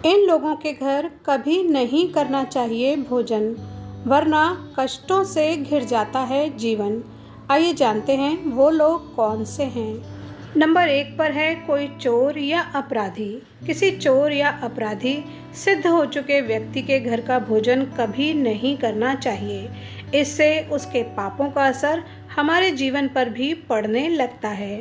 इन लोगों के घर कभी नहीं करना चाहिए भोजन, वरना कष्टों से घिर जाता है जीवन। आइए जानते हैं वो लोग कौन से हैं। नंबर 1 पर है कोई चोर या अपराधी। किसी चोर या अपराधी सिद्ध हो चुके व्यक्ति के घर का भोजन कभी नहीं करना चाहिए। इससे उसके पापों का असर हमारे जीवन पर भी पड़ने लगता है।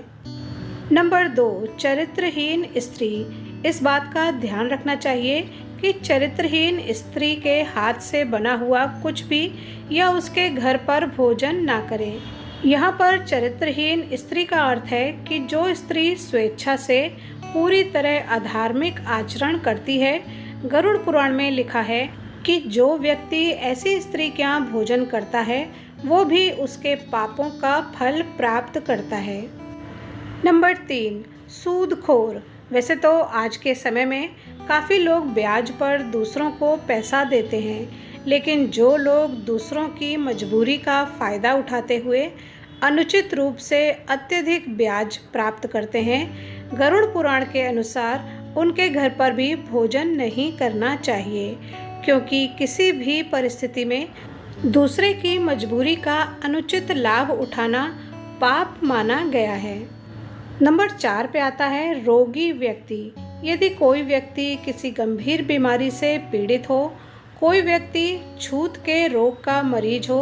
नंबर 2, चरित्रहीन स्त्री। इस बात का ध्यान रखना चाहिए कि चरित्रहीन स्त्री के हाथ से बना हुआ कुछ भी या उसके घर पर भोजन ना करें। यहाँ पर चरित्रहीन स्त्री का अर्थ है कि जो स्त्री स्वेच्छा से पूरी तरह अधार्मिक आचरण करती है। गरुड़ पुराण में लिखा है कि जो व्यक्ति ऐसी स्त्री के यहाँ भोजन करता है वो भी उसके पापों का फल प्राप्त करता है। नंबर 3, सूदखोर। वैसे तो आज के समय में काफ़ी लोग ब्याज पर दूसरों को पैसा देते हैं, लेकिन जो लोग दूसरों की मजबूरी का फ़ायदा उठाते हुए अनुचित रूप से अत्यधिक ब्याज प्राप्त करते हैं, गरुड़ पुराण के अनुसार उनके घर पर भी भोजन नहीं करना चाहिए, क्योंकि किसी भी परिस्थिति में दूसरे की मजबूरी का अनुचित लाभ उठाना पाप माना गया है। नंबर 4 पे आता है रोगी व्यक्ति। यदि कोई व्यक्ति किसी गंभीर बीमारी से पीड़ित हो, कोई व्यक्ति छूत के रोग का मरीज हो,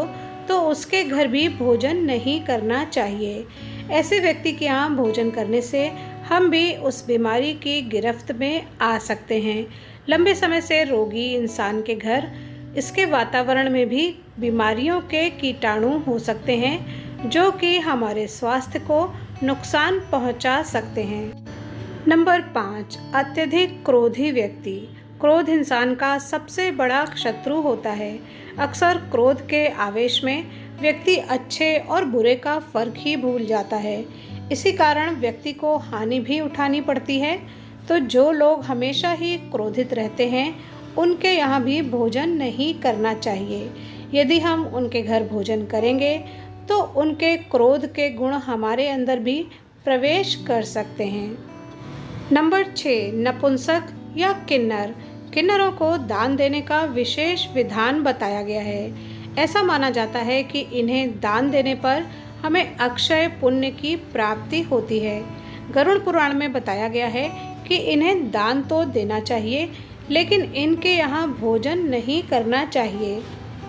तो उसके घर भी भोजन नहीं करना चाहिए। ऐसे व्यक्ति के यहाँ भोजन करने से हम भी उस बीमारी की गिरफ्त में आ सकते हैं। लंबे समय से रोगी इंसान के घर, इसके वातावरण में भी बीमारियों के कीटाणु हो सकते हैं, जो कि हमारे स्वास्थ्य को नुकसान पहुंचा सकते हैं। नंबर 5, अत्यधिक क्रोधी व्यक्ति। क्रोध इंसान का सबसे बड़ा शत्रु होता है। अक्सर क्रोध के आवेश में व्यक्ति अच्छे और बुरे का फर्क ही भूल जाता है। इसी कारण व्यक्ति को हानि भी उठानी पड़ती है। तो जो लोग हमेशा ही क्रोधित रहते हैं, उनके यहाँ भी भोजन नहीं करना चाहिए। यदि हम उनके घर भोजन करेंगे तो उनके क्रोध के गुण हमारे अंदर भी प्रवेश कर सकते हैं। नंबर 6, नपुंसक या किन्नर। किन्नरों को दान देने का विशेष विधान बताया गया है। ऐसा माना जाता है कि इन्हें दान देने पर हमें अक्षय पुण्य की प्राप्ति होती है। गरुड़ पुराण में बताया गया है कि इन्हें दान तो देना चाहिए, लेकिन इनके यहाँ भोजन नहीं करना चाहिए।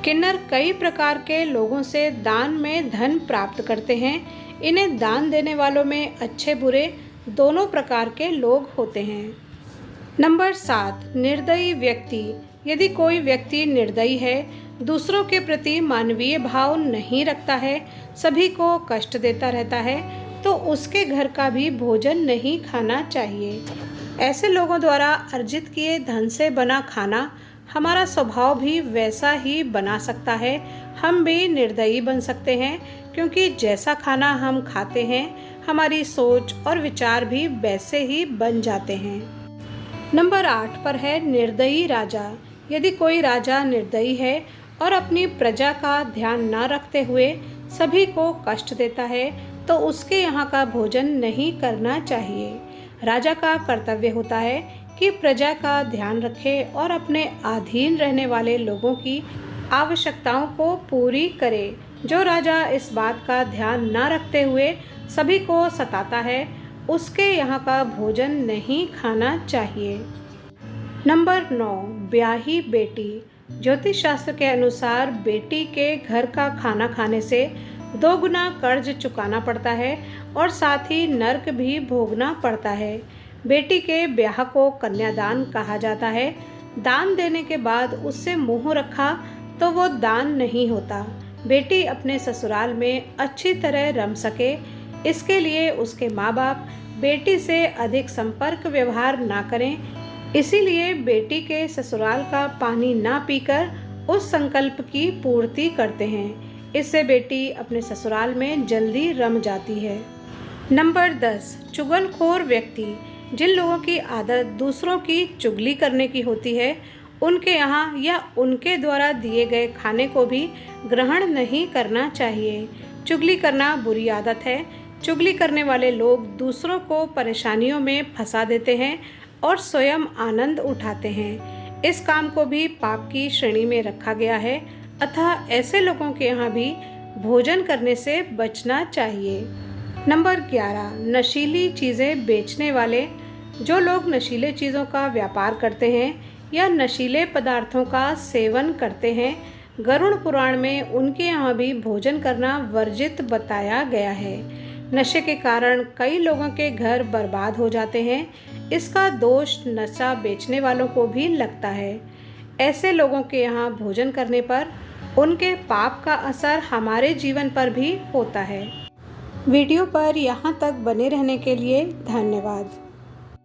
किन्नर कई प्रकार के लोगों से दान में धन प्राप्त करते हैं। इन्हें दान देने वालों में अच्छे बुरे दोनों प्रकार के लोग होते हैं। नंबर 7, निर्दयी व्यक्ति। यदि कोई व्यक्ति निर्दयी है, दूसरों के प्रति मानवीय भाव नहीं रखता है, सभी को कष्ट देता रहता है, तो उसके घर का भी भोजन नहीं खाना चाहिए। ऐसे लोगों द्वारा अर्जित किए धन से बना खाना हमारा स्वभाव भी वैसा ही बना सकता है। हम भी निर्दयी बन सकते हैं, क्योंकि जैसा खाना हम खाते हैं, हमारी सोच और विचार भी वैसे ही बन जाते हैं। नंबर 8 पर है निर्दयी राजा। यदि कोई राजा निर्दयी है और अपनी प्रजा का ध्यान न रखते हुए सभी को कष्ट देता है, तो उसके यहाँ का भोजन नहीं करना चाहिए। राजा का कर्तव्य होता है कि प्रजा का ध्यान रखे और अपने अधीन रहने वाले लोगों की आवश्यकताओं को पूरी करे। जो राजा इस बात का ध्यान न रखते हुए सभी को सताता है, उसके यहाँ का भोजन नहीं खाना चाहिए। नंबर 9, ब्याही बेटी। ज्योतिष शास्त्र के अनुसार बेटी के घर का खाना खाने से 2 गुना कर्ज चुकाना पड़ता है और साथ ही नर्क भी भोगना पड़ता है। बेटी के ब्याह को कन्यादान कहा जाता है। दान देने के बाद उससे मुँह रखा तो वो दान नहीं होता। बेटी अपने ससुराल में अच्छी तरह रम सके, इसके लिए उसके माँ बाप बेटी से अधिक संपर्क व्यवहार ना करें। इसीलिए बेटी के ससुराल का पानी ना पीकर उस संकल्प की पूर्ति करते हैं। इससे बेटी अपने ससुराल में जल्दी रम जाती है। नंबर 10, चुगलखोर व्यक्ति। जिन लोगों की आदत दूसरों की चुगली करने की होती है, उनके यहाँ या उनके द्वारा दिए गए खाने को भी ग्रहण नहीं करना चाहिए। चुगली करना बुरी आदत है। चुगली करने वाले लोग दूसरों को परेशानियों में फंसा देते हैं और स्वयं आनंद उठाते हैं। इस काम को भी पाप की श्रेणी में रखा गया है, अतः ऐसे लोगों के यहाँ भी भोजन करने से बचना चाहिए। नंबर 11, नशीली चीज़ें बेचने वाले। जो लोग नशीले चीज़ों का व्यापार करते हैं या नशीले पदार्थों का सेवन करते हैं, गरुड़ पुराण में उनके यहाँ भी भोजन करना वर्जित बताया गया है। नशे के कारण कई लोगों के घर बर्बाद हो जाते हैं। इसका दोष नशा बेचने वालों को भी लगता है। ऐसे लोगों के यहाँ भोजन करने पर उनके पाप का असर हमारे जीवन पर भी होता है। वीडियो पर यहाँ तक बने रहने के लिए धन्यवाद।